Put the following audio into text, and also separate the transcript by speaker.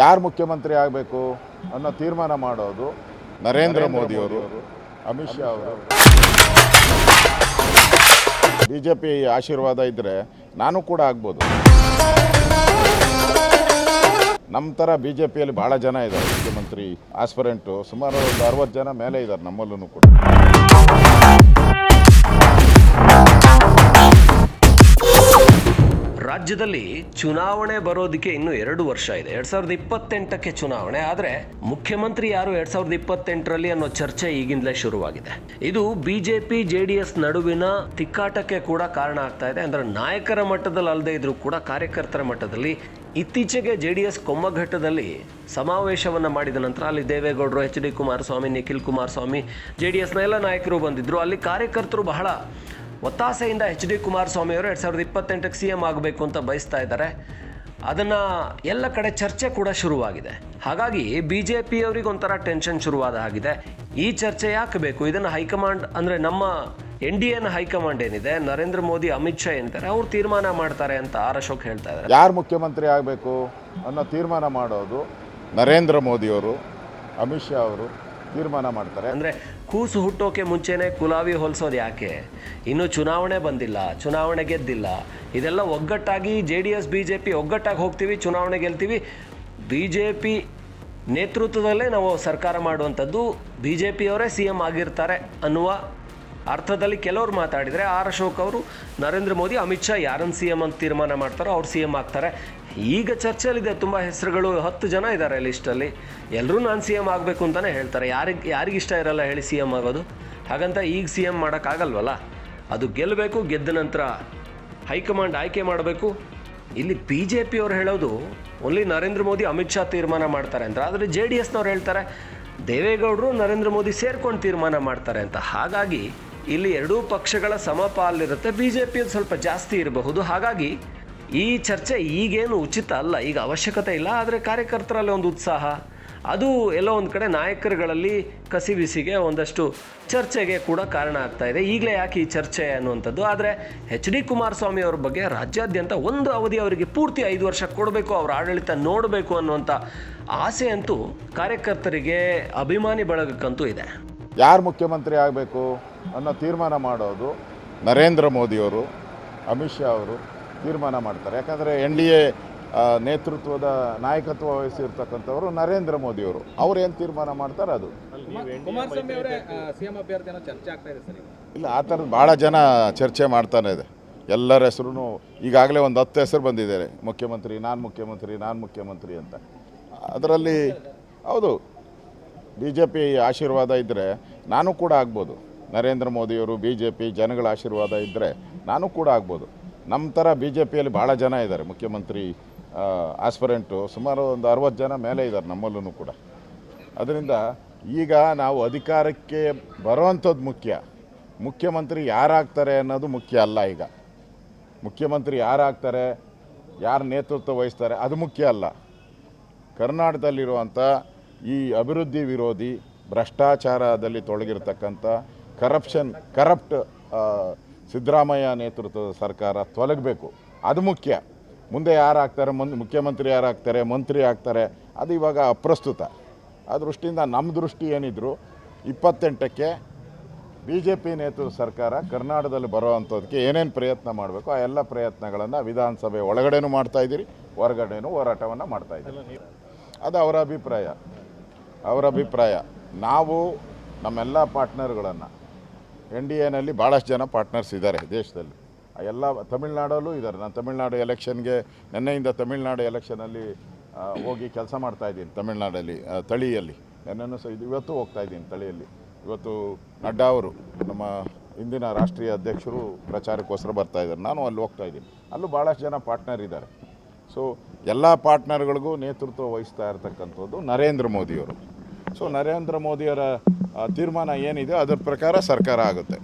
Speaker 1: ಯಾರು ಮುಖ್ಯಮಂತ್ರಿ ಆಗಬೇಕು ಅನ್ನೋ ತೀರ್ಮಾನ ಮಾಡೋದು ನರೇಂದ್ರ ಮೋದಿಯವರು, ಅಮಿತ್ ಶಾ ಅವರು. BJP ಆಶೀರ್ವಾದ ಇದ್ದರೆ ನಾನು ಕೂಡ ಆಗ್ಬೋದು. ನಮ್ಮ ಥರ BJPಯಲ್ಲಿ ಭಾಳ ಜನ ಇದ್ದಾರೆ ಮುಖ್ಯಮಂತ್ರಿ ಆಸ್ಪರೆಂಟು, ಸುಮಾರು ಒಂದು 60 ಜನ ಮೇಲೆ ಇದ್ದಾರೆ ನಮ್ಮಲ್ಲೂ ಕೂಡ.
Speaker 2: ರಾಜ್ಯದಲ್ಲಿ ಚುನಾವಣೆ ಬರೋದಕ್ಕೆ ಇನ್ನು 2 ವರ್ಷ ಇದೆ. 2028ಕ್ಕೆ ಚುನಾವಣೆ. ಆದರೆ ಮುಖ್ಯಮಂತ್ರಿ ಯಾರು 2028ರಲ್ಲಿ ಅನ್ನೋ ಚರ್ಚೆ ಈಗಿಂದಲೇ ಶುರುವಾಗಿದೆ. ಇದು ಬಿಜೆಪಿ JDS ನಡುವಿನ ತಿಕ್ಕಾಟಕ್ಕೆ ಕೂಡ ಕಾರಣ ಆಗ್ತಾ ಇದೆ. ಅಂದ್ರೆ ನಾಯಕರ ಮಟ್ಟದಲ್ಲಿ ಅಲ್ಲದೆ ಇದ್ರೂ ಕೂಡ ಕಾರ್ಯಕರ್ತರ ಮಟ್ಟದಲ್ಲಿ ಇತ್ತೀಚೆಗೆ JDS ಕೊಮ್ಮಘಟ್ಟದಲ್ಲಿ ಸಮಾವೇಶವನ್ನು ಮಾಡಿದ ನಂತರ ಅಲ್ಲಿ ದೇವೇಗೌಡರು, HD ಕುಮಾರಸ್ವಾಮಿ, ನಿಖಿಲ್ ಕುಮಾರಸ್ವಾಮಿ, JDSನ ಎಲ್ಲ ನಾಯಕರು ಬಂದಿದ್ರು. ಅಲ್ಲಿ ಕಾರ್ಯಕರ್ತರು ಬಹಳ ಒತ್ತಾಸೆಯಿಂದ HD ಕುಮಾರಸ್ವಾಮಿ ಅವರು 2028ಕ್ಕೆ CM ಆಗಬೇಕು ಅಂತ ಬಯಸ್ತಾ ಇದ್ದಾರೆ. ಅದನ್ನು ಎಲ್ಲ ಕಡೆ ಚರ್ಚೆ ಕೂಡ ಶುರುವಾಗಿದೆ. ಹಾಗಾಗಿ BJPಯವರಿಗೆ ಒಂಥರ ಟೆನ್ಷನ್ ಶುರುವಾದ ಹಾಗಿದೆ. ಈ ಚರ್ಚೆ ಯಾಕೆ ಬೇಕು? ಇದನ್ನು ಹೈಕಮಾಂಡ್ ಅಂದರೆ ನಮ್ಮ NDAನ ಹೈಕಮಾಂಡ್ ಏನಿದೆ, ನರೇಂದ್ರ ಮೋದಿ, ಅಮಿತ್ ಶಾ ಏನಿದ್ದಾರೆ, ಅವ್ರು ತೀರ್ಮಾನ ಮಾಡ್ತಾರೆ ಅಂತ ಆರ್ ಅಶೋಕ್ ಹೇಳ್ತಾ ಇದ್ದಾರೆ.
Speaker 1: ಯಾರು ಮುಖ್ಯಮಂತ್ರಿ ಆಗಬೇಕು ಅನ್ನೋ ತೀರ್ಮಾನ ಮಾಡೋದು ನರೇಂದ್ರ ಮೋದಿಯವರು, ಅಮಿತ್ ಶಾ ಅವರು ತೀರ್ಮಾನ ಮಾಡ್ತಾರೆ.
Speaker 2: ಅಂದರೆ ಕೂಸು ಹುಟ್ಟೋಕೆ ಮುಂಚೆನೇ ಕುಲಾವಿ ಹೊಲಿಸೋದು ಯಾಕೆ? ಇನ್ನೂ ಚುನಾವಣೆ ಬಂದಿಲ್ಲ, ಚುನಾವಣೆ ಗೆದ್ದಿಲ್ಲ. ಇದೆಲ್ಲ ಒಗ್ಗಟ್ಟಾಗಿ JDS BJP ಒಗ್ಗಟ್ಟಾಗಿ ಹೋಗ್ತೀವಿ, ಚುನಾವಣೆ ಗೆಲ್ತೀವಿ. BJP ನೇತೃತ್ವದಲ್ಲೇ ನಾವು ಸರ್ಕಾರ ಮಾಡುವಂಥದ್ದು, BJPಯವರೇ CM ಆಗಿರ್ತಾರೆ ಅನ್ನುವ ಅರ್ಥದಲ್ಲಿ ಕೆಲವರು ಮಾತಾಡಿದರೆ, ಆರ್ ಅಶೋಕ್ ಅವರು ನರೇಂದ್ರ ಮೋದಿ, ಅಮಿತ್ ಶಾ ಯಾರನ್ನು CM ಅಂತ ತೀರ್ಮಾನ ಮಾಡ್ತಾರೋ ಅವ್ರು CM ಆಗ್ತಾರೆ. ಈಗ ಚರ್ಚೆಯಲ್ಲಿದೆ, ತುಂಬ ಹೆಸರುಗಳು, 10 ಜನ ಇದ್ದಾರೆ ಲಿಸ್ಟಲ್ಲಿ. ಎಲ್ಲರೂ ನಾನು CM ಆಗಬೇಕು ಅಂತಲೇ ಹೇಳ್ತಾರೆ. ಯಾರಿಗಿಷ್ಟ ಇರಲ್ಲ ಹೇಳಿ CM ಆಗೋದು? ಹಾಗಂತ ಈಗ CM ಮಾಡೋಕ್ಕಾಗಲ್ವಲ್ಲ. ಅದು ಗೆಲ್ಲಬೇಕು, ಗೆದ್ದ ನಂತರ ಹೈಕಮಾಂಡ್ ಆಯ್ಕೆ ಮಾಡಬೇಕು. ಇಲ್ಲಿ BJPಯವ್ರು ಹೇಳೋದು ಓನ್ಲಿ ನರೇಂದ್ರ ಮೋದಿ, ಅಮಿತ್ ಶಾ ತೀರ್ಮಾನ ಮಾಡ್ತಾರೆ ಅಂತ. ಆದರೆ JDSನವ್ರು ಹೇಳ್ತಾರೆ ದೇವೇಗೌಡರು, ನರೇಂದ್ರ ಮೋದಿ ಸೇರ್ಕೊಂಡು ತೀರ್ಮಾನ ಮಾಡ್ತಾರೆ ಅಂತ. ಹಾಗಾಗಿ ಇಲ್ಲಿ ಎರಡೂ ಪಕ್ಷಗಳ ಸಮಪಾಲಿರುತ್ತೆ. BJPಯದು ಸ್ವಲ್ಪ ಜಾಸ್ತಿ ಇರಬಹುದು. ಹಾಗಾಗಿ ಈ ಚರ್ಚೆ ಈಗೇನು ಉಚಿತ ಅಲ್ಲ, ಈಗ ಅವಶ್ಯಕತೆ ಇಲ್ಲ. ಆದರೆ ಕಾರ್ಯಕರ್ತರಲ್ಲಿ ಒಂದು ಉತ್ಸಾಹ, ಅದು ಎಲ್ಲೋ ಒಂದು ಕಡೆ ನಾಯಕರುಗಳಲ್ಲಿ ಕಸಿವಿಸಿಗೆ, ಒಂದಷ್ಟು ಚರ್ಚೆಗೆ ಕೂಡ ಕಾರಣ ಆಗ್ತಾ ಇದೆ. ಈಗಲೇ ಯಾಕೆ ಈ ಚರ್ಚೆ ಅನ್ನುವಂಥದ್ದು. ಆದರೆ HD ಕುಮಾರಸ್ವಾಮಿ ಅವ್ರ ಬಗ್ಗೆ ರಾಜ್ಯಾದ್ಯಂತ ಒಂದು ಅವಧಿ ಅವರಿಗೆ ಪೂರ್ತಿ 5 ವರ್ಷ ಕೊಡಬೇಕು, ಅವರ ಆಡಳಿತ ನೋಡಬೇಕು ಅನ್ನುವಂಥ ಆಸೆ ಅಂತೂ ಕಾರ್ಯಕರ್ತರಿಗೆ, ಅಭಿಮಾನಿ ಬಳಗಕ್ಕಂತೂ ಇದೆ.
Speaker 1: ಯಾರು ಮುಖ್ಯಮಂತ್ರಿ ಆಗಬೇಕು ಅನ್ನೋ ತೀರ್ಮಾನ ಮಾಡೋದು ನರೇಂದ್ರ ಮೋದಿಯವರು, ಅಮಿತ್ ಶಾ ಅವರು ತೀರ್ಮಾನ ಮಾಡ್ತಾರೆ. ಯಾಕಂದರೆ NDA ನೇತೃತ್ವದ ನಾಯಕತ್ವ ವಹಿಸಿರ್ತಕ್ಕಂಥವರು ನರೇಂದ್ರ ಮೋದಿಯವರು. ಅವ್ರು ಏನು ತೀರ್ಮಾನ ಮಾಡ್ತಾರೆ ಅದು.
Speaker 3: ಕುಮಾರಸ್ವಾಮಿ ಅವರೇ CM ಅಭ್ಯರ್ಥಿ ಅನ್ನೋ ಚರ್ಚೆ ಆಗ್ತಾ ಇದೆ ಸರ್.
Speaker 1: ಇಲ್ಲ, ಆ ಥರದ್ದು ಭಾಳ ಜನ ಚರ್ಚೆ ಮಾಡ್ತಾನೆ ಇದೆ. ಎಲ್ಲರ ಹೆಸರು ಈಗಾಗಲೇ ಒಂದು 10 ಹೆಸರು ಬಂದಿದ್ದಾರೆ, ಮುಖ್ಯಮಂತ್ರಿ, ನಾನು ಮುಖ್ಯಮಂತ್ರಿ ಅಂತ. ಅದರಲ್ಲಿ ಹೌದು, BJP ಆಶೀರ್ವಾದ ಇದ್ದರೆ ನಾನು ಕೂಡ ಆಗ್ಬೋದು. ನರೇಂದ್ರ ಮೋದಿಯವರು, BJP ಜನಗಳ ಆಶೀರ್ವಾದ ಇದ್ದರೆ ನಾನು ಕೂಡ ಆಗ್ಬೋದು. ನಮ್ಮ ಥರ BJPಯಲ್ಲಿ ಭಾಳ ಜನ ಇದ್ದಾರೆ ಮುಖ್ಯಮಂತ್ರಿ ಆಸ್ಪರೆಂಟು, ಸುಮಾರು ಒಂದು 60 ಜನ ಮೇಲೆ ಇದ್ದಾರೆ ನಮ್ಮಲ್ಲೂ ಕೂಡ. ಅದರಿಂದ ಈಗ ನಾವು ಅಧಿಕಾರಕ್ಕೆ ಬರೋವಂಥದ್ದು ಮುಖ್ಯ, ಮುಖ್ಯಮಂತ್ರಿ ಯಾರಾಗ್ತಾರೆ ಅನ್ನೋದು ಮುಖ್ಯ ಅಲ್ಲ. ಈಗ ಮುಖ್ಯಮಂತ್ರಿ ಯಾರಾಗ್ತಾರೆ, ಯಾರು ನೇತೃತ್ವ ವಹಿಸ್ತಾರೆ ಅದು ಮುಖ್ಯ ಅಲ್ಲ. ಕರ್ನಾಟಕದಲ್ಲಿರುವಂಥ ಈ ಅಭಿವೃದ್ಧಿ ವಿರೋಧಿ, ಭ್ರಷ್ಟಾಚಾರದಲ್ಲಿ ತೊಡಗಿರ್ತಕ್ಕಂಥ ಕರಪ್ಟ್ ಸಿದ್ದರಾಮಯ್ಯ ನೇತೃತ್ವದ ಸರ್ಕಾರ ತೊಲಗಬೇಕು, ಅದು ಮುಖ್ಯ. ಮುಂದೆ ಯಾರಾಗ್ತಾರೆ, ಮುಖ್ಯಮಂತ್ರಿ ಯಾರಾಗ್ತಾರೆ, ಮಂತ್ರಿ ಆಗ್ತಾರೆ, ಅದು ಇವಾಗ ಅಪ್ರಸ್ತುತ. ಆ ದೃಷ್ಟಿಯಿಂದ ನಮ್ಮ ದೃಷ್ಟಿ ಏನಿದ್ರು 28ಕ್ಕೆ BJP ನೇತೃತ್ವದ ಸರ್ಕಾರ ಕರ್ನಾಟಕದಲ್ಲಿ ಬರೋವಂಥದ್ದಕ್ಕೆ ಏನೇನು ಪ್ರಯತ್ನ ಮಾಡಬೇಕು ಆ ಎಲ್ಲ ಪ್ರಯತ್ನಗಳನ್ನು ವಿಧಾನಸಭೆ ಒಳಗಡೆನೂ ಮಾಡ್ತಾಯಿದ್ದೀರಿ, ಹೊರಗಡೆನೂ ಹೋರಾಟವನ್ನು ಮಾಡ್ತಾಯಿದ್ದೀರಿ. ಅದು ಅವರ ಅಭಿಪ್ರಾಯ. ನಾವು ನಮ್ಮೆಲ್ಲ ಪಾರ್ಟ್ನರ್ಗಳನ್ನು, NDAನಲ್ಲಿ ಭಾಳಷ್ಟು ಜನ ಪಾರ್ಟ್ನರ್ಸ್ ಇದ್ದಾರೆ ದೇಶದಲ್ಲಿ, ಎಲ್ಲ ತಮಿಳ್ನಾಡಲ್ಲೂ ಇದ್ದಾರೆ. ನಾನು ತಮಿಳ್ನಾಡು ಎಲೆಕ್ಷನ್ಗೆ ನಿನ್ನೆಯಿಂದ ತಮಿಳ್ನಾಡು ಎಲೆಕ್ಷನಲ್ಲಿ ಹೋಗಿ ಕೆಲಸ ಮಾಡ್ತಾಯಿದ್ದೀನಿ. ತಮಿಳ್ನಾಡಲ್ಲಿ ತಳಿಯಲ್ಲಿ ನೆನ್ನೆನೂ ಸಹ ಇವತ್ತು ಹೋಗ್ತಾಯಿದ್ದೀನಿ ತಳಿಯಲ್ಲಿ. ಇವತ್ತು ನಡ್ಡಾ ಅವರು, ನಮ್ಮ ಇಂದಿನ ರಾಷ್ಟ್ರೀಯ ಅಧ್ಯಕ್ಷರು, ಪ್ರಚಾರಕ್ಕೋಸ್ಕರ ಬರ್ತಾಯಿದ್ದಾರೆ. ನಾನು ಅಲ್ಲಿ ಹೋಗ್ತಾಯಿದ್ದೀನಿ. ಅಲ್ಲೂ ಭಾಳಷ್ಟು ಜನ ಪಾರ್ಟ್ನರ್ ಇದ್ದಾರೆ. ಸೊ ಎಲ್ಲ ಪಾರ್ಟ್ನರ್ಗಳಿಗೂ ನೇತೃತ್ವ ವಹಿಸ್ತಾ ಇರತಕ್ಕಂಥದ್ದು ನರೇಂದ್ರ ಮೋದಿಯವರು. ಸೊ ನರೇಂದ್ರ ಮೋದಿಯವರ ತೀರ್ಮಾನ ಏನಿದೆ ಅದರ ಪ್ರಕಾರ ಸರ್ಕಾರ ಆಗುತ್ತೆ.